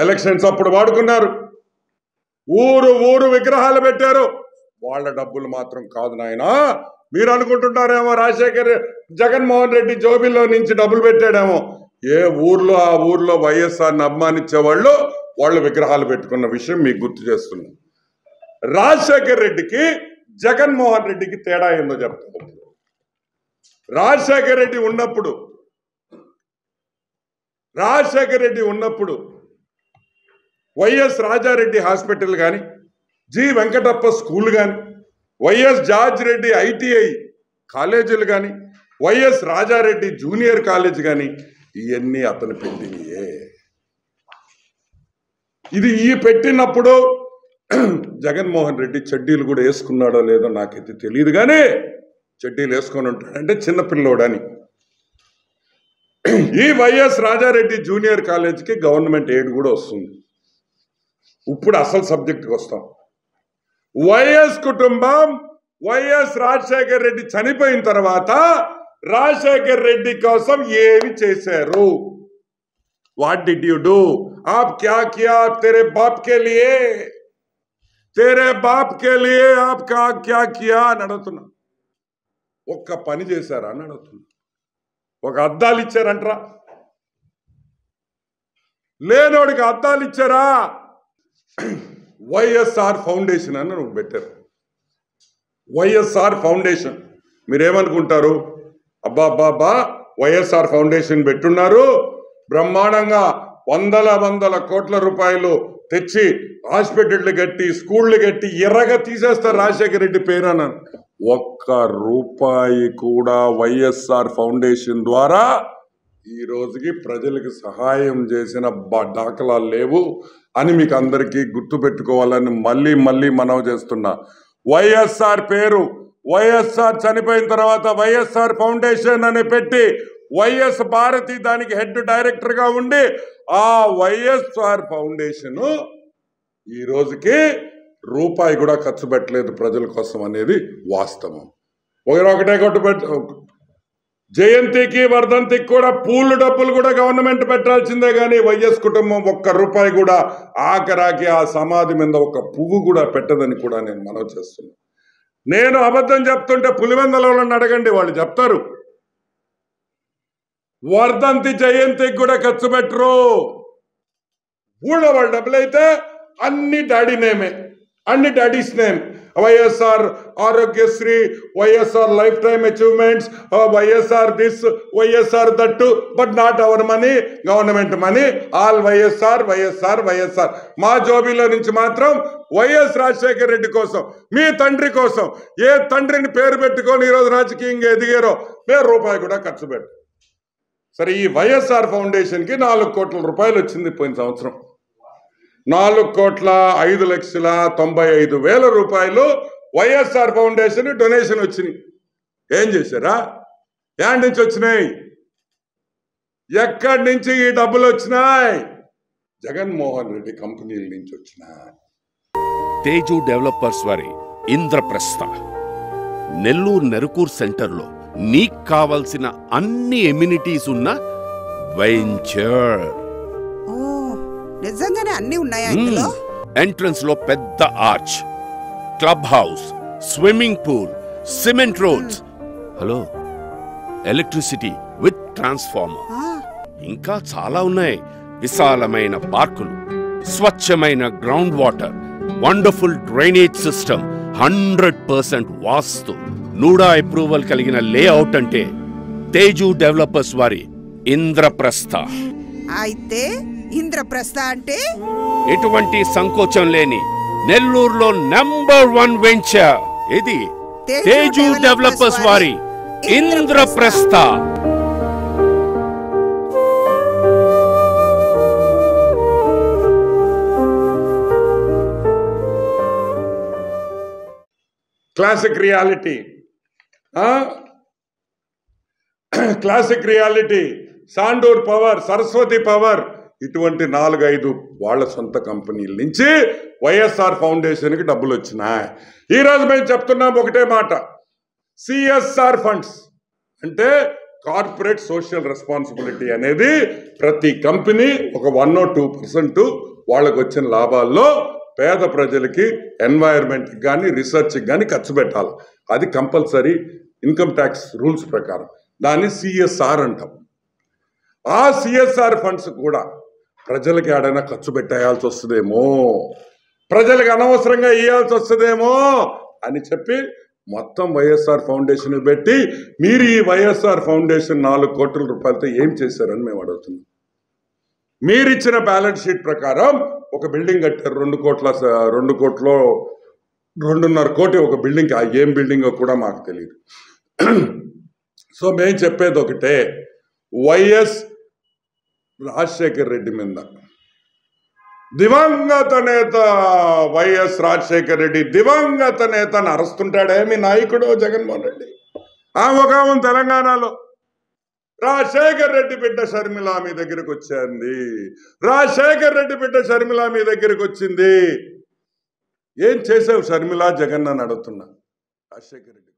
Elections అప్పుడు వాడుకున్నారు. ఊరు ఊరు విగ్రహాలు పెట్టారు. వాళ్ళ డబ్బులు మాత్రం కాదు నాయనా. మీరు అనుకుంటున్నారేమో జగన్మోహన్ రెడ్డి జోబిల్లో నుంచి డబ్బులు పెట్టాడేమో. ఏ ఊర్లో ఆ ఊర్లో వైఎస్ఆర్ని అభిమానించే వాళ్ళు విగ్రహాలు పెట్టుకున్న విషయం మీకు గుర్తు చేస్తున్నాం. రాజశేఖర్ రెడ్డికి జగన్మోహన్ రెడ్డికి తేడా ఏందో చెప్తాను. రాజశేఖర్ రెడ్డి ఉన్నప్పుడు వైఎస్ రాజారెడ్డి హాస్పిటల్ కానీ, జి వెంకటప్ప స్కూల్ కానీ, వైఎస్ జార్జ్ రెడ్డి ఐటీఐ కాలేజీలు కానీ, వైఎస్ రాజారెడ్డి జూనియర్ కాలేజ్ కానీ, ఇవన్నీ అతను పెట్టినయే. ఇది ఈ పెట్టినప్పుడు జగన్మోహన్ రెడ్డి చెడ్డీలు కూడా వేసుకున్నాడో లేదో నాకైతే తెలియదు, కానీ చెడ్డీలు వేసుకొని ఉంటాడంటే చిన్నపిల్లోడని. ఈ వైఎస్ రాజారెడ్డి జూనియర్ కాలేజ్కి గవర్నమెంట్ ఎయిడ్ కూడా వస్తుంది. ఇప్పుడు అసలు సబ్జెక్ట్కి వస్తాం. వైఎస్ కుటుంబం వైఎస్ రాజశేఖర్ రెడ్డి చనిపోయిన తర్వాత రాజశేఖర్ రెడ్డి కోసం ఏమి చేశారు? What did you do? आप क्या किया तेरे बाप के लिए आप क्या किया అని అడుగుతున్నా. ఒక్క పని చేశారా అని అడుగుతున్నా. ఒక అద్దాలు ఇచ్చారంటరా? లేనోడికి అద్దాలు ఇచ్చారా? వైఎస్ఆర్ ఫౌండేషన్ అని నువ్వు పెట్టారు. వైఎస్ఆర్ ఫౌండేషన్ మీరేమనుకుంటారు? అబ్బా వైఎస్ఆర్ ఫౌండేషన్ పెట్టున్నారు, బ్రహ్మాండంగా వందల కోట్ల రూపాయలు తెచ్చి హాస్పిటళ్ళు కట్టి స్కూళ్ళు కట్టి ఎర్రగా తీసేస్తారు రాజశేఖర రెడ్డి పేరు అన్నాను. ఒక్క రూపాయి కూడా వైఎస్ఆర్ ఫౌండేషన్ ద్వారా ఈ రోజుకి ప్రజలకు సహాయం చేసిన దాఖలాలు లేవు అని మీకు అందరికీ గుర్తు పెట్టుకోవాలని మళ్ళీ మనవి చేస్తున్నా. వైఎస్ఆర్ పేరు, వైఎస్ఆర్ చనిపోయిన తర్వాత వైఎస్ఆర్ ఫౌండేషన్ అని పెట్టి వైఎస్ భారతి దానికి హెడ్ డైరెక్టర్ గా ఉండి ఆ వైఎస్ఆర్ ఫౌండేషన్ ఈ రోజుకి రూపాయి కూడా ఖర్చు పెట్టలేదు ప్రజల కోసం అనేది వాస్తవం. ఒకటే జయంతికి వర్ధంతికి కూడా పూలు డబ్బులు కూడా గవర్నమెంట్ పెట్టాల్సిందే, కానీ వైఎస్ కుటుంబం ఒక్క రూపాయి కూడా ఆఖరాకి ఆ సమాధి మీద ఒక పువ్వు కూడా పెట్టదని కూడా నేను మనవి చేస్తున్నా. నేను అబద్ధం చెప్తుంటే పులివెందుల వాళ్ళని అడగండి, వాళ్ళు చెప్తారు. వర్ధంతి జయంతికి కూడా ఖర్చు పెట్టరు. ఊళ్ళో వాళ్ళ డబ్బులైతే అన్ని డాడీ నేమే, అన్ని daddy's name. YSR Aarogyasri, YSR lifetime achievements, YSR this, YSR that, but not our money, government money, all YSR. మా జోబీలో నుంచి మాత్రం వైఎస్ రాజశేఖర రెడ్డి కోసం, మీ తండ్రి కోసం, ఏ తండ్రిని పేరు పెట్టుకొని ఈరోజు రాజకీయంగా ఎదిగారో మీరు రూపాయి కూడా ఖర్చు పెట్టు. సరే, ఈ వైఎస్ఆర్ ఫౌండేషన్కి 4 కోట్ల రూపాయలు వచ్చింది పోయిన సంవత్సరం. 4,95,95,000 రూపాయలు వైఎస్ఆర్ ఫౌండేషన్ డొనేషన్ వచ్చినాయి. ఏం చేశారా? ఎక్కడి నుంచి వచ్చినాయి? ఎక్కడి నుంచి ఈ డబ్బులు వచ్చినాయి? జగన్మోహన్ రెడ్డి కంపెనీల నుంచి వచ్చినాయి. తేజు డెవలపర్స్ వారి ఇంద్రప్రస్థ నెల్లూరు నెరుకూర్ సెంటర్లో నీకు కావలసిన అన్ని ఎమ్యూనిటీస్ ఉన్న వెంచర్. నిజంగానే అన్ని ఉన్నాయా ఇందులో? ఎంట్రన్స్ లో పెద్ద arch, club house, swimming pool, cement roads, hello electricity with transformer, ఇంకా చాలా ఉన్నాయి. విశాలమైన పార్కులు, స్వచ్ఛమైన ground water, wonderful drainage system, 100% వాస్తు, నూడా అప్రూవల్ కలిగిన లేఅవుట్ అంటే తేజు డెవలపర్స్ వారి ఇంద్రప్రస్థ. అయితే ఇంద్రప్రస్థ అంటే ఎటువంటి సంకోచం లేని నెల్లూరులో నంబర్ 1 వెంచర్ ఇది తేజు డెవలపర్స్ వారి Indraprastha. Classic reality, Sandur power, Saraswati power, ఇటువంటి 4-5 వాళ్ళ సొంత కంపెనీల నుంచి వైఎస్ఆర్ ఫౌండేషన్కి డబ్బులు వచ్చినాయి. ఈరోజు మేము చెప్తున్నాం ఒకటే మాట, సిఎస్ఆర్ ఫండ్స్ అంటే కార్పొరేట్ సోషల్ రెస్పాన్సిబిలిటీ అనేది ప్రతి కంపెనీ ఒక 1 or 2% వాళ్ళకు వచ్చిన లాభాల్లో పేద ప్రజలకి ఎన్వైరన్మెంట్కి కానీ రీసెర్చ్కి కానీ ఖర్చు పెట్టాలి. అది కంపల్సరీ ఇన్కమ్ ట్యాక్స్ రూల్స్ ప్రకారం. దాన్ని సిఎస్ఆర్ అంటాం. ఆ సిఎస్ఆర్ ఫండ్స్ కూడా ప్రజలకి ఏడైనా ఖర్చు పెట్టేయాల్సి వస్తుందేమో, ప్రజలకు అనవసరంగా ఇవ్వాల్సి వస్తుందేమో అని చెప్పి మొత్తం వైఎస్ఆర్ ఫౌండేషన్ పెట్టి మీరు ఈ వైఎస్ఆర్ ఫౌండేషన్ 4 కోట్ల రూపాయలతో ఏం చేశారని మేము అడుగుతున్నాం. మీరు ఇచ్చిన బ్యాలెన్స్ షీట్ ప్రకారం ఒక బిల్డింగ్ కట్టారు 2 కోట్లో 2.5 కోటి ఒక బిల్డింగ్. ఏం బిల్డింగ్ కూడా మాకు తెలియదు. సో మేము చెప్పేది ఒకటే, వైఎస్ రాజశేఖర్ రెడ్డి మీద దివంగత నేత వైఎస్ రాజశేఖర్ రెడ్డి దివంగత నేతను అరుస్తుంటాడే మీ నాయకుడు జగన్మోహన్ రెడ్డి. ఒక తెలంగాణలో రాజశేఖర్ రెడ్డి బిడ్డ షర్మిల మీ దగ్గరకు వచ్చింది, రాజశేఖర్ రెడ్డి బిడ్డ షర్మిల మీ దగ్గరకు వచ్చింది. ఏం చేసావు షర్మిల జగన్ అని అడుగుతున్నా. రాజశేఖర్ రెడ్డి